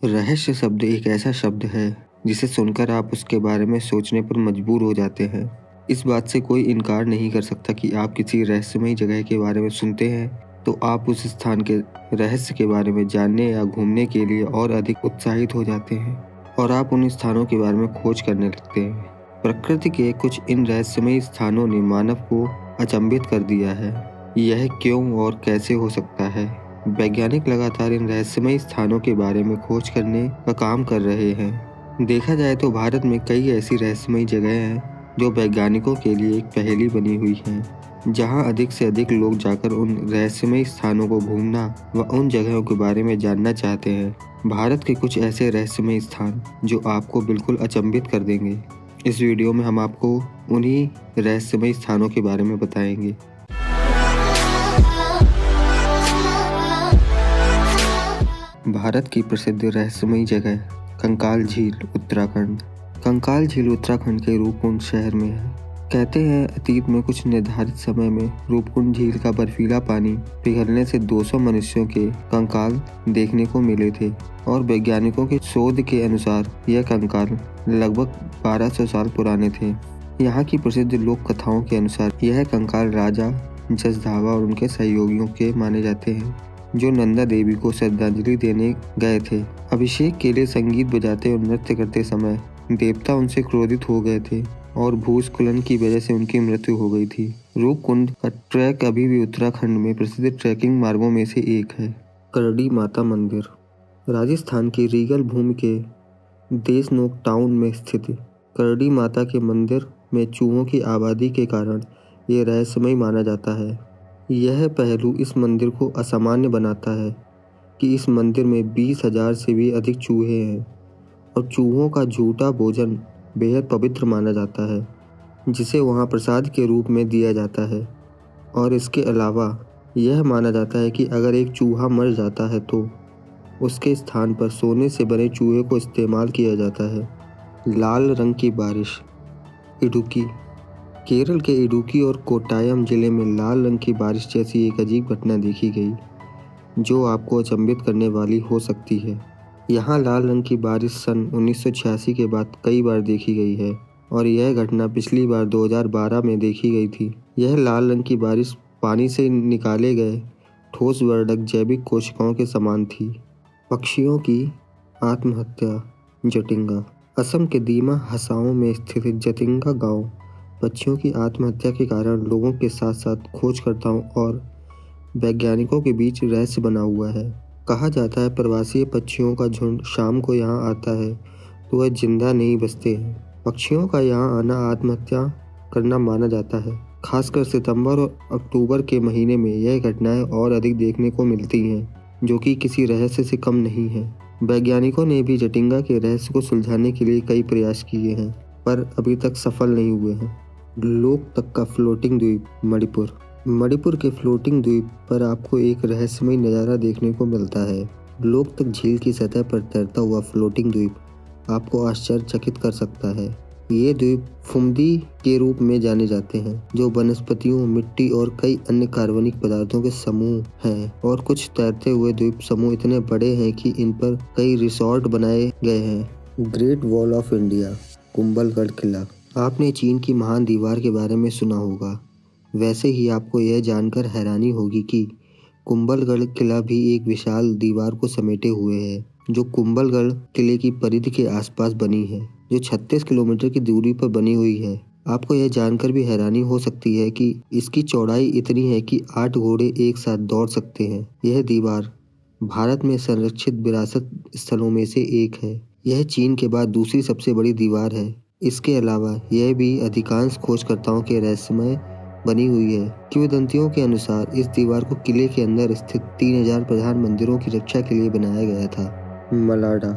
रहस्य शब्द एक ऐसा शब्द है जिसे सुनकर आप उसके बारे में सोचने पर मजबूर हो जाते हैं। इस बात से कोई इनकार नहीं कर सकता कि आप किसी रहस्यमयी जगह के बारे में सुनते हैं तो आप उस स्थान के रहस्य के बारे में जानने या घूमने के लिए और अधिक उत्साहित हो जाते हैं और आप उन स्थानों के बारे में खोज करने लगते हैं। प्रकृति के कुछ इन रहस्यमयी स्थानों ने मानव को अचंभित कर दिया है। यह क्यों और कैसे हो सकता है? वैज्ञानिक लगातार इन रहस्यमयी स्थानों के बारे में खोज करने का काम कर रहे हैं। देखा जाए तो भारत में कई ऐसी रहस्यमयी जगह हैं जो वैज्ञानिकों के लिए एक पहेली बनी हुई हैं, जहां अधिक से अधिक लोग जाकर उन रहस्यमयी स्थानों को घूमना व उन जगहों के बारे में जानना चाहते हैं। भारत के कुछ ऐसे रहस्यमयी स्थान जो आपको बिल्कुल अचंभित कर देंगे। इस वीडियो में हम आपको उन्हीं रहस्यमयी स्थानों के बारे में बताएंगे। भारत की प्रसिद्ध रहस्यमयी जगह कंकाल झील, उत्तराखंड। कंकाल झील उत्तराखंड के रूपकुंड शहर में है। कहते हैं अतीत में कुछ निर्धारित समय में रूपकुंड झील का बर्फीला पानी पिघलने से 200 मनुष्यों के कंकाल देखने को मिले थे और वैज्ञानिकों के शोध के अनुसार यह कंकाल लगभग 1200 साल पुराने थे। यहाँ की प्रसिद्ध लोक कथाओं के अनुसार यह कंकाल राजा जसधावा और उनके सहयोगियों के माने जाते हैं, जो नंदा देवी को श्रद्धांजलि देने गए थे। अभिषेक के लिए संगीत बजाते और नृत्य करते समय देवता उनसे क्रोधित हो गए थे और भूस्खलन की वजह से उनकी मृत्यु हो गई थी। रूपकुंड का ट्रैक अभी भी उत्तराखंड में प्रसिद्ध ट्रैकिंग मार्गों में से एक है। करड़ी माता मंदिर राजस्थान की रीगल भूमि के देशनोक टाउन में स्थित करड़ी माता के मंदिर में चूहों की आबादी के कारण ये रहस्यमय माना जाता है। यह पहलू इस मंदिर को असामान्य बनाता है कि इस मंदिर में 20,000 से भी अधिक चूहे हैं और चूहों का झूठा भोजन बेहद पवित्र माना जाता है, जिसे वहां प्रसाद के रूप में दिया जाता है। और इसके अलावा यह माना जाता है कि अगर एक चूहा मर जाता है तो उसके स्थान पर सोने से बने चूहे को इस्तेमाल किया जाता है। लाल रंग की बारिश, इडुक्की। केरल के इडुक्की और कोट्टायम जिले में लाल रंग की बारिश जैसी एक अजीब घटना देखी गई, जो आपको अचंभित करने वाली हो सकती है। यहाँ लाल रंग की बारिश सन 1986 के बाद कई बार देखी गई है और यह घटना पिछली बार 2012 में देखी गई थी। यह लाल रंग की बारिश पानी से निकाले गए ठोस वर्णक जैविक कोशिकाओं के समान थी। पक्षियों की आत्महत्या, जटिंगा। असम के दीमा हसाओं में स्थित जटिंगा गांव पक्षियों की आत्महत्या के कारण लोगों के साथ साथ खोजकर्ताओं और वैज्ञानिकों के बीच रहस्य बना हुआ है। कहा जाता है प्रवासी पक्षियों का झुंड शाम को यहाँ आता है तो वह जिंदा नहीं बचते हैं। पक्षियों का यहाँ आना आत्महत्या करना माना जाता है। खासकर सितंबर और अक्टूबर के महीने में यह घटनाएं और अधिक देखने को मिलती हैं, जो कि किसी रहस्य से कम नहीं है। वैज्ञानिकों ने भी जटिंगा के रहस्य को सुलझाने के लिए कई प्रयास किए हैं, पर अभी तक सफल नहीं हुए हैं। लोकतक का फ्लोटिंग द्वीप, मणिपुर। मणिपुर के फ्लोटिंग द्वीप पर आपको एक रहस्यमय नज़ारा देखने को मिलता है। लोकतक झील की सतह पर तैरता हुआ फ्लोटिंग द्वीप आपको आश्चर्यचकित कर सकता है। ये द्वीप फुमदी के रूप में जाने जाते हैं, जो वनस्पतियों, मिट्टी और कई अन्य कार्बनिक पदार्थों के समूह हैं। और कुछ तैरते हुए द्वीप समूह इतने बड़े हैं कि इन पर कई रिसोर्ट बनाए गए हैं। Great wall of India, Kumbhalgarh किला। आपने चीन की महान दीवार के बारे में सुना होगा, वैसे ही आपको यह जानकर हैरानी होगी कि कुंभलगढ़ किला भी एक विशाल दीवार को समेटे हुए है, जो कुंभलगढ़ किले की परिधि के आसपास बनी है, जो 36 किलोमीटर की दूरी पर बनी हुई है। आपको यह जानकर भी हैरानी हो सकती है कि इसकी चौड़ाई इतनी है कि 8 घोड़े एक साथ दौड़ सकते हैं। यह दीवार भारत में संरक्षित विरासत स्थलों में से एक है। यह चीन के बाद दूसरी सबसे बड़ी दीवार है। इसके अलावा यह भी अधिकांश खोजकर्ताओं के रहस्यमय बनी हुई है। किंवदंतियों के अनुसार इस दीवार को किले के अंदर स्थित 3000 प्रधान मंदिरों की रक्षा के लिए बनाया गया था। मलाडा,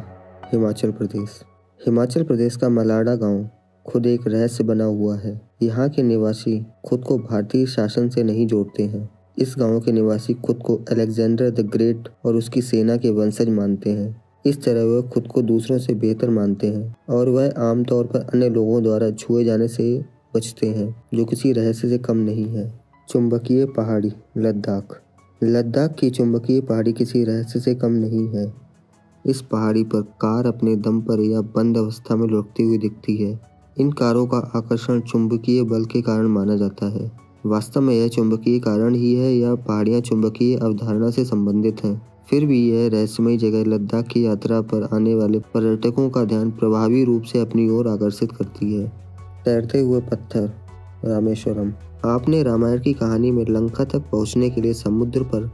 हिमाचल प्रदेश। हिमाचल प्रदेश का मलाडा गांव खुद एक रहस्य बना हुआ है। यहाँ के निवासी खुद को भारतीय शासन से नहीं जोड़ते हैं। इस गांव के निवासी खुद को अलेक्जेंडर द ग्रेट और उसकी सेना के वंशज मानते हैं। इस तरह वह खुद को दूसरों से बेहतर मानते हैं और वह आमतौर पर अन्य लोगों द्वारा छुए जाने से बचते हैं, जो किसी रहस्य से कम नहीं है। चुंबकीय पहाड़ी, लद्दाख। लद्दाख की चुंबकीय पहाड़ी किसी रहस्य से कम नहीं है। इस पहाड़ी पर कार अपने दम पर या बंद अवस्था में लुढ़कती हुई दिखती है। इन कारों का आकर्षण चुंबकीय बल के कारण माना जाता है। वास्तव में यह चुंबकीय कारण ही है या पहाड़ियाँ चुंबकीय अवधारणा से संबंधित हैं। फिर भी यह रहस्यमयी जगह लद्दाख की यात्रा पर आने वाले पर्यटकों का ध्यान प्रभावी रूप से अपनी ओर आकर्षित करती है। तैरते हुए पत्थर, रामेश्वरम। आपने रामायण की कहानी में लंका तक पहुंचने के लिए समुद्र पर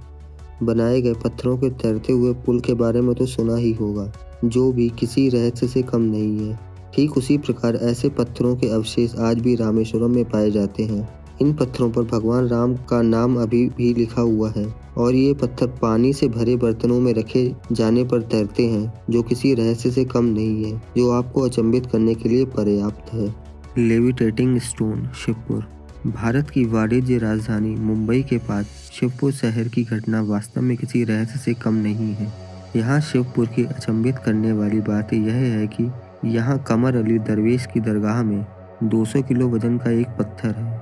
बनाए गए पत्थरों के तैरते हुए पुल के बारे में तो सुना ही होगा, जो भी किसी रहस्य से कम नहीं है। ठीक उसी प्रकार ऐसे पत्थरों के अवशेष आज भी रामेश्वरम में पाए जाते हैं। इन पत्थरों पर भगवान राम का नाम अभी भी लिखा हुआ है और ये पत्थर पानी से भरे बर्तनों में रखे जाने पर तैरते हैं, जो किसी रहस्य से कम नहीं है, जो आपको अचंभित करने के लिए पर्याप्त है। Levitating stone, Shivpur. भारत की वाणिज्य राजधानी मुंबई के पास शिवपुर शहर की घटना वास्तव में किसी रहस्य से कम नहीं है। यहाँ शिवपुर की अचंभित करने वाली बात यह है कि यहाँ कमर अली दरवेश की दरगाह में 200 किलो वजन का एक पत्थर है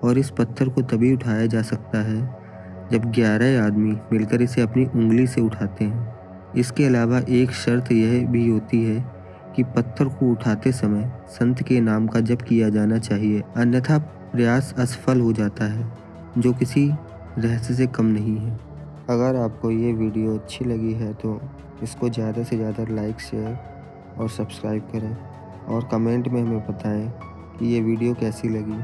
और इस पत्थर को तभी उठाया जा सकता है जब 11 आदमी मिलकर इसे अपनी उंगली से उठाते हैं। इसके अलावा एक शर्त यह भी होती है कि पत्थर को उठाते समय संत के नाम का जप किया जाना चाहिए, अन्यथा प्रयास असफल हो जाता है, जो किसी रहस्य से कम नहीं है। अगर आपको ये वीडियो अच्छी लगी है तो इसको ज़्यादा से ज़्यादा लाइक, शेयर और सब्सक्राइब करें और कमेंट में हमें बताएं कि ये वीडियो कैसी लगी।